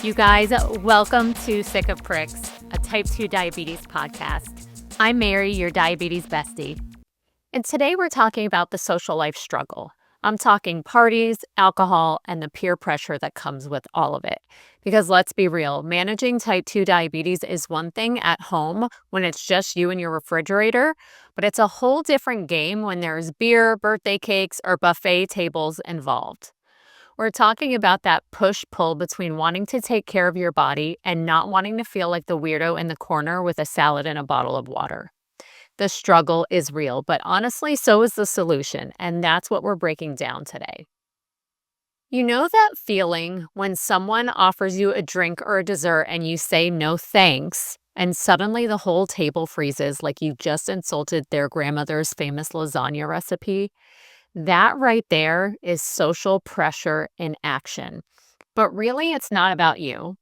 You guys, welcome to Sick of Pricks, a type 2 diabetes podcast. I'm Mary, your diabetes bestie. And today we're talking about the social life struggle. I'm talking parties, alcohol, and the peer pressure that comes with all of it. Because let's be real, managing type 2 diabetes is one thing at home when it's just you and your refrigerator, but it's a whole different game when there's beer, birthday cakes, or buffet tables involved. We're talking about that push-pull between wanting to take care of your body and not wanting to feel like the weirdo in the corner with a salad and a bottle of water. The struggle is real, but honestly, so is the solution, and that's what we're breaking down today. You know that feeling when someone offers you a drink or a dessert and you say no thanks, and suddenly the whole table freezes like you just insulted their grandmother's famous lasagna recipe? That right there is social pressure in action. But really, it's not about you.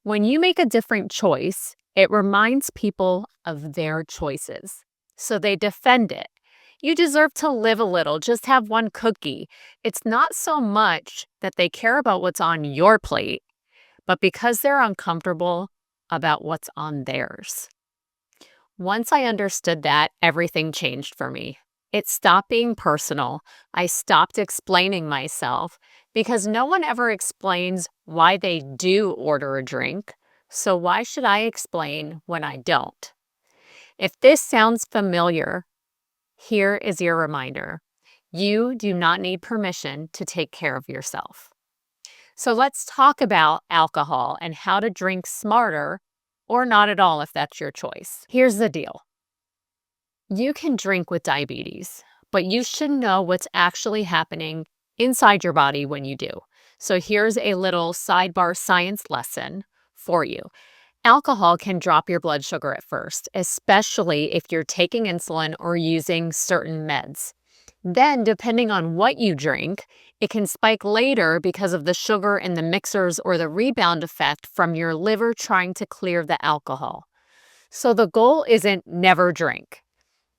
When you make a different choice, it reminds people of their choices. So they defend it. You deserve to live a little, just have one cookie. It's not so much that they care about what's on your plate, but because they're uncomfortable about what's on theirs. Once I understood that, everything changed for me. It stopped being personal. I stopped explaining myself because no one ever explains why they do order a drink. So why should I explain when I don't? If this sounds familiar, here is your reminder. You do not need permission to take care of yourself. So let's talk about alcohol and how to drink smarter or not at all if that's your choice. Here's the deal. You can drink with diabetes, but you should know what's actually happening inside your body when you do. So here's a little sidebar science lesson for you. Alcohol can drop your blood sugar at first, especially if you're taking insulin or using certain meds. Then, depending on what you drink, it can spike later because of the sugar in the mixers or the rebound effect from your liver trying to clear the alcohol. So the goal isn't never drink.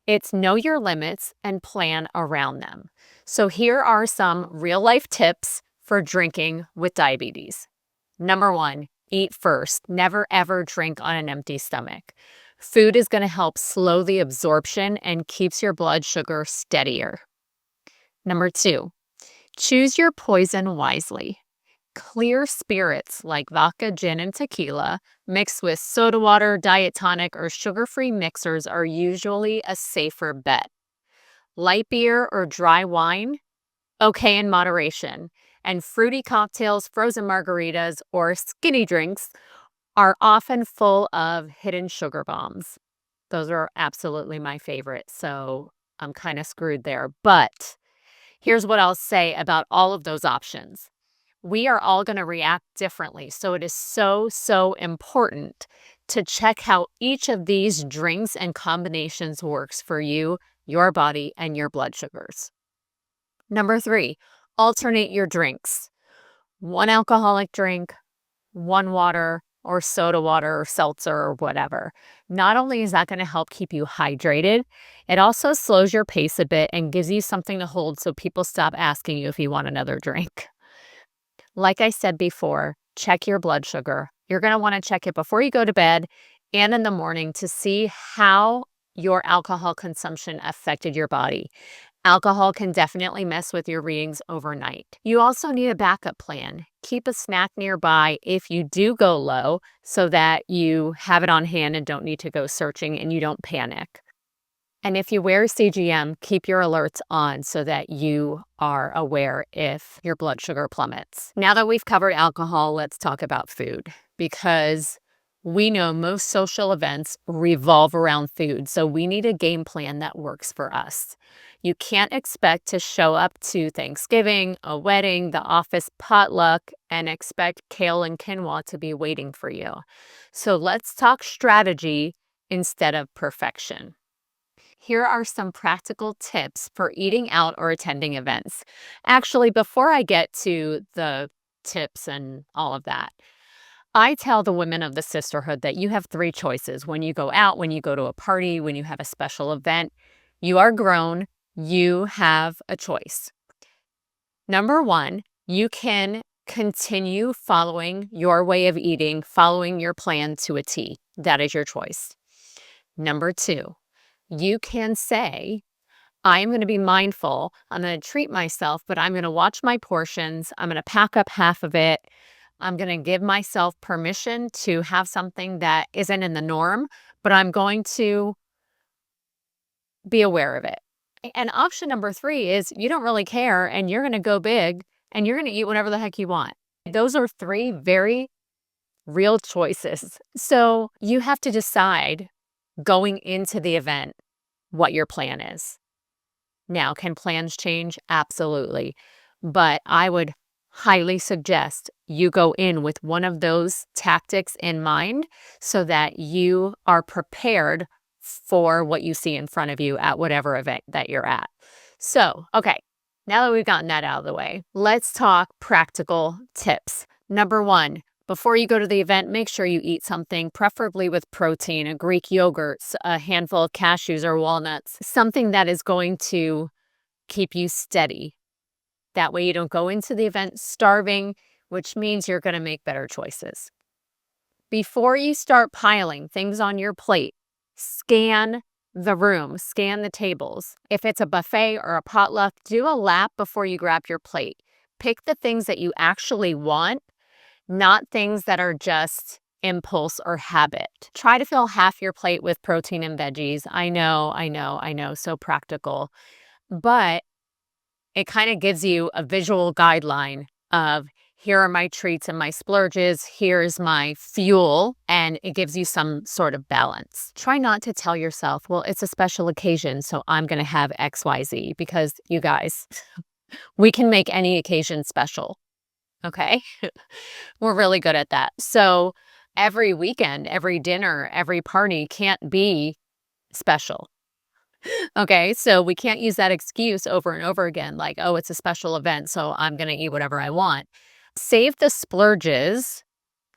It's know your limits and plan around them. So here are some real-life tips for drinking with diabetes. Number 1, eat first. Never ever drink on an empty stomach. Food is going to help slow the absorption and keeps your blood sugar steadier. Number 2, choose your poison wisely. Clear spirits like vodka, gin, and tequila mixed with soda water, diet tonic, or sugar-free mixers are usually a safer bet. Light beer or dry wine? Okay in moderation. And fruity cocktails, frozen margaritas, or skinny drinks are often full of hidden sugar bombs. Those are absolutely my favorite, so I'm kind of screwed there. But here's what I'll say about all of those options. We are all going to react differently. So it is so important to check how each of these drinks and combinations works for you, your body, and your blood sugars. Number 3, alternate your drinks. 1 alcoholic drink, 1 water or soda water or seltzer or whatever. Not only is that going to help keep you hydrated, it also slows your pace a bit and gives you something to hold so people stop asking you if you want another drink. Like I said before, check your blood sugar. You're going to want to check it before you go to bed and in the morning to see how your alcohol consumption affected your body. Alcohol can definitely mess with your readings overnight. You also need a backup plan. Keep a snack nearby if you do go low so that you have it on hand and don't need to go searching and you don't panic. And if you wear CGM, keep your alerts on so that you are aware if your blood sugar plummets. Now that we've covered alcohol, let's talk about food, because we know most social events revolve around food, so we need a game plan that works for us. You can't expect to show up to Thanksgiving, a wedding, the office potluck, and expect kale and quinoa to be waiting for you. So let's talk strategy instead of perfection. Here are some practical tips for eating out or attending events. Actually, before I get to the tips and all of that, I tell the women of the sisterhood that you have 3 choices when you go out, when you go to a party, when you have a special event. You are grown, you have a choice. Number 1, you can continue following your way of eating, following your plan to a T. That is your choice. Number 2, you can say, I'm going to be mindful. I'm going to treat myself, but I'm going to watch my portions. I'm going to pack up half of it. I'm going to give myself permission to have something that isn't in the norm, but I'm going to be aware of it. And option number 3 is you don't really care and you're going to go big and you're going to eat whatever the heck you want. Those are 3 very real choices. So you have to decide going into the event what your plan is. Now, can plans change? Absolutely. But I would highly suggest you go in with one of those tactics in mind so that you are prepared for what you see in front of you at whatever event that you're at. So, okay, now that we've gotten that out of the way, let's talk practical tips. Number 1, before you go to the event, make sure you eat something, preferably with protein, a Greek yogurt, a handful of cashews or walnuts, something that is going to keep you steady. That way you don't go into the event starving, which means you're going to make better choices. Before you start piling things on your plate, scan the room, scan the tables. If it's a buffet or a potluck, do a lap before you grab your plate. Pick the things that you actually want, not things that are just impulse or habit. Try to fill half your plate with protein and veggies. I know, so practical. But it kind of gives you a visual guideline of here are my treats and my splurges, here's my fuel, and it gives you some sort of balance. Try not to tell yourself, well, it's a special occasion, so I'm going to have XYZ, because you guys, we can make any occasion special, okay? We're really good at that. So every weekend, every dinner, every party can't be special. Okay, so we can't use that excuse over and over again, like, oh, it's a special event, so I'm going to eat whatever I want. Save the splurges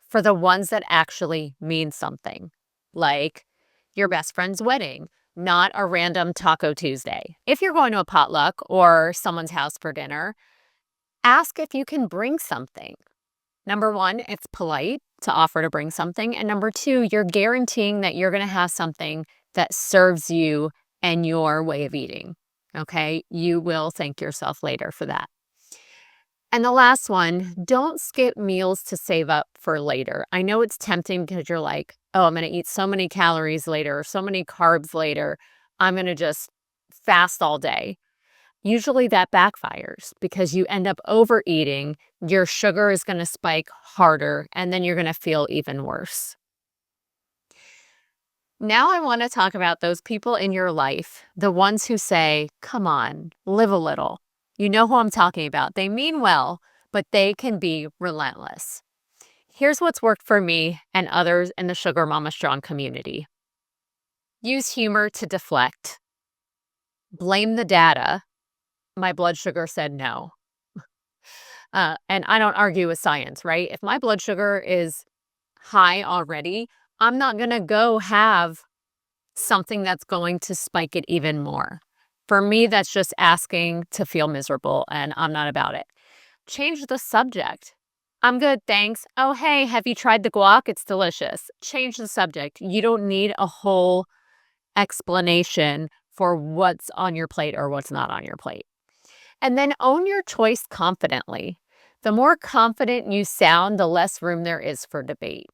for the ones that actually mean something, like your best friend's wedding, not a random Taco Tuesday. If you're going to a potluck or someone's house for dinner, ask if you can bring something. Number 1, it's polite to offer to bring something. And number 2, you're guaranteeing that you're going to have something that serves you and your way of eating. Okay, you will thank yourself later for that. And the last one, don't skip meals to save up for later. I know it's tempting because you're like, oh, I'm going to eat so many calories later, or so many carbs later. I'm going to just fast all day. Usually that backfires because you end up overeating, your sugar is going to spike harder, and then you're going to feel even worse. Now I want to talk about those people in your life, the ones who say, come on, live a little. You know who I'm talking about. They mean well, but they can be relentless. Here's what's worked for me and others in the Sugar Mama Strong community. Use humor to deflect. Blame the data. My blood sugar said no. And I don't argue with science, right? If my blood sugar is high already, I'm not going to go have something that's going to spike it even more. For me, that's just asking to feel miserable, and I'm not about it. Change the subject. I'm good, thanks. Oh, hey, have you tried the guac? It's delicious. Change the subject. You don't need a whole explanation for what's on your plate or what's not on your plate. And then own your choice confidently. The more confident you sound, the less room there is for debate.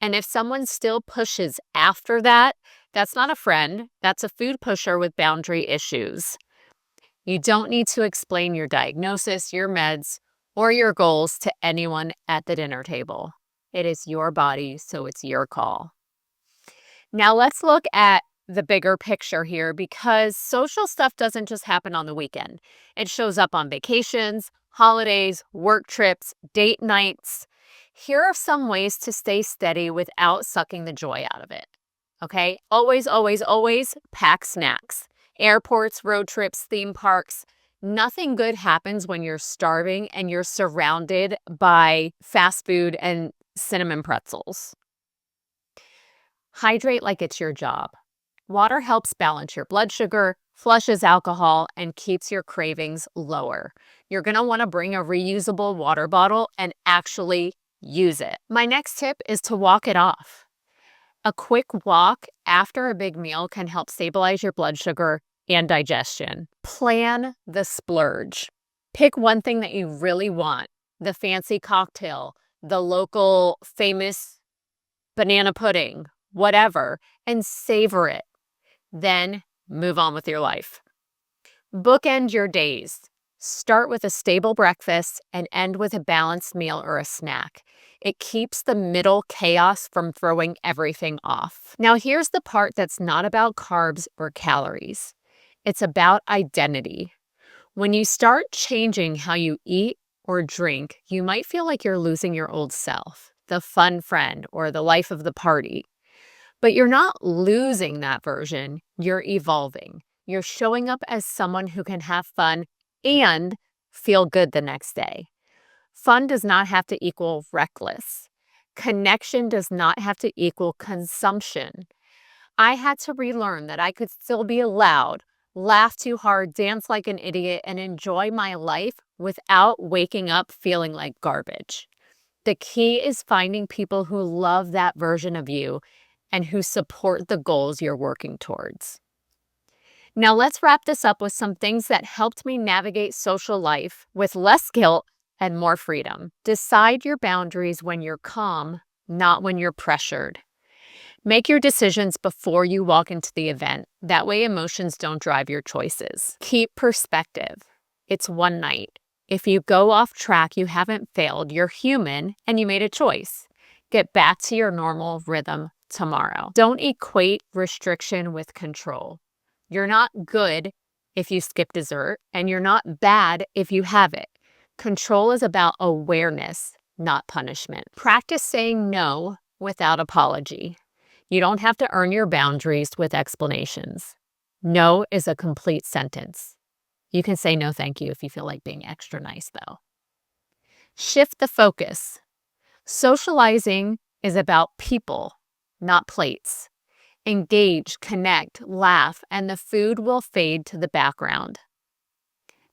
And if someone still pushes after that, that's not a friend. That's a food pusher with boundary issues. You don't need to explain your diagnosis, your meds, or your goals to anyone at the dinner table. It is your body, so it's your call. Now let's look at the bigger picture here, because social stuff doesn't just happen on the weekend. It shows up on vacations, holidays, work trips, date nights. Here are some ways to stay steady without sucking the joy out of it. Okay? Always, always, always pack snacks. Airports, road trips, theme parks. Nothing good happens when you're starving and you're surrounded by fast food and cinnamon pretzels. Hydrate like it's your job. Water helps balance your blood sugar, flushes alcohol, and keeps your cravings lower. You're going to want to bring a reusable water bottle and actually use it. My next tip is to walk it off. A quick walk after a big meal can help stabilize your blood sugar and digestion. Plan the splurge. Pick one thing that you really want, the fancy cocktail, the local famous banana pudding, whatever, and savor it. Then move on with your life. Bookend your days. Start with a stable breakfast and end with a balanced meal or a snack. It keeps the middle chaos from throwing everything off. Now, here's the part that's not about carbs or calories. It's about identity. When you start changing how you eat or drink, you might feel like you're losing your old self, the fun friend or the life of the party. But you're not losing that version, you're evolving. You're showing up as someone who can have fun and feel good the next day. Fun does not have to equal reckless. Connection does not have to equal consumption. I had to relearn that I could still be loud, laugh too hard, dance like an idiot, and enjoy my life without waking up feeling like garbage. The key is finding people who love that version of you and who support the goals you're working towards. Now let's wrap this up with some things that helped me navigate social life with less guilt and more freedom. Decide your boundaries when you're calm, not when you're pressured. Make your decisions before you walk into the event. That way emotions don't drive your choices. Keep perspective. It's one night. If you go off track, you haven't failed. You're human and you made a choice. Get back to your normal rhythm tomorrow. Don't equate restriction with control. You're not good if you skip dessert, and you're not bad if you have it. Control is about awareness, not punishment. Practice saying no without apology. You don't have to earn your boundaries with explanations. No is a complete sentence. You can say no thank you if you feel like being extra nice, though. Shift the focus. Socializing is about people, not plates. Engage, connect, laugh, and the food will fade to the background.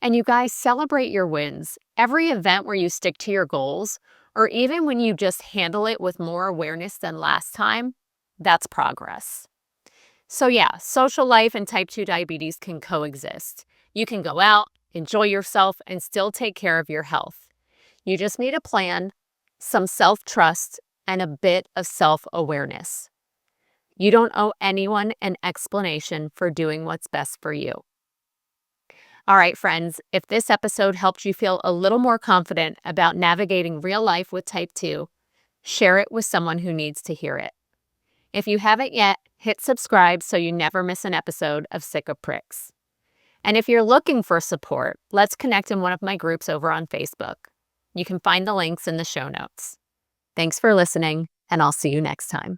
And you guys, celebrate your wins. Every event where you stick to your goals, or even when you just handle it with more awareness than last time, that's progress. So yeah, social life and type 2 diabetes can coexist. You can go out, enjoy yourself, and still take care of your health. You just need a plan, some self-trust, and a bit of self-awareness. You don't owe anyone an explanation for doing what's best for you. All right, friends, if this episode helped you feel a little more confident about navigating real life with type 2, share it with someone who needs to hear it. If you haven't yet, hit subscribe so you never miss an episode of Sick of Pricks. And if you're looking for support, let's connect in one of my groups over on Facebook. You can find the links in the show notes. Thanks for listening, and I'll see you next time.